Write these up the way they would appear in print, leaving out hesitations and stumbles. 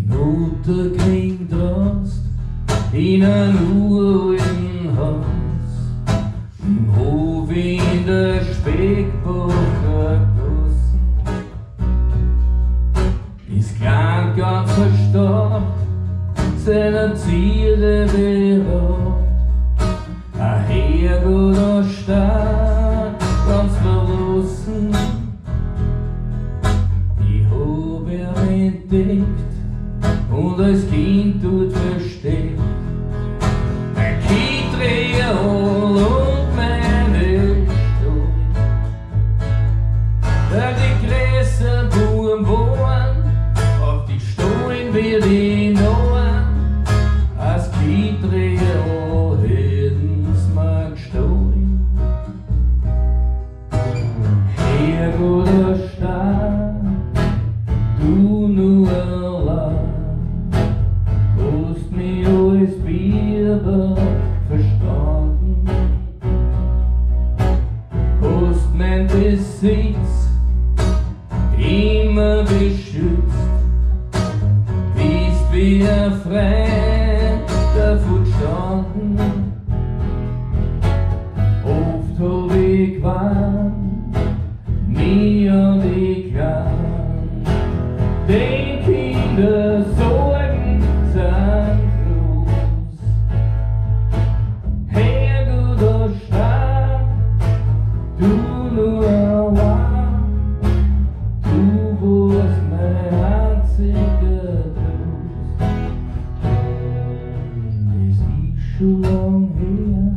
Noten klingt Trost in einem uralten Haus, im Hof in der Speckbacher Gassen. Ist krank ganz verstorben, seiner Ziele beraubt, ein Herrgott da steht, ganz verlassen. Ich hab ihn entdeckt und als Kind dort versteckt, mein Kindreal und meine Stadt. Da die Gräser Buben wohnen, auf die Stollen wird ich nahen, als Kindreal hätten's mir gestohlen. Herrgott da steht, du nur allein, hast mich als Biber verstanden, hast mein Besitz immer beschützt, bist wie ein Freund davon gestanden. Oft hab ich gewarnt, mich an dich gerannt, den Kinder Sorgen sind groß. Herrgott da steht, du nur allein, du warst mein einziger Trost. Es ist schon lang her,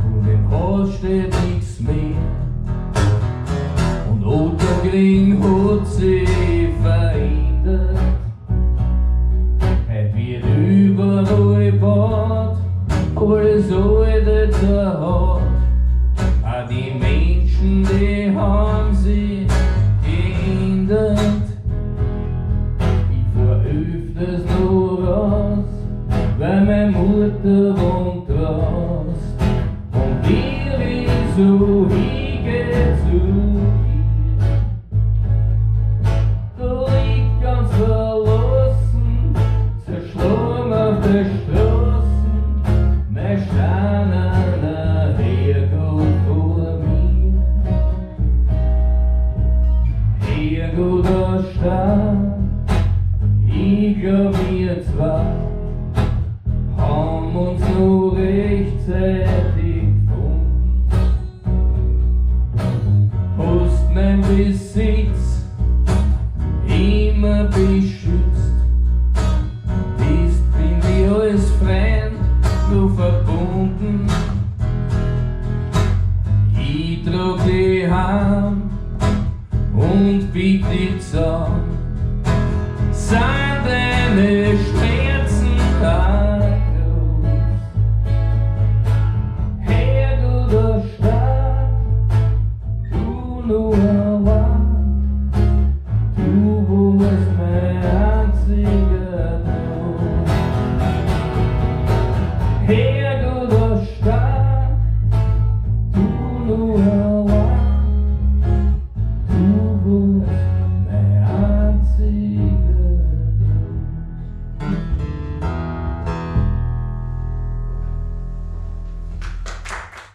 und im Haus steht nichts mehr, und Otterkring hat sich verändert. Es wird überall gebaut, alles alte zerhaut, auch die Menschen, die haben sich geändert. Ich fahr öfters noch raus, weil meine Mutter wohnt draußen, und wir ich so hingeh zu ihr. Da liegt ganz verlassen, zerschlagen auf der Straße, mein steinerner Herrgott vor mir. Herrgott da steht, ich glaub wir zwei haben uns noch recht Zeit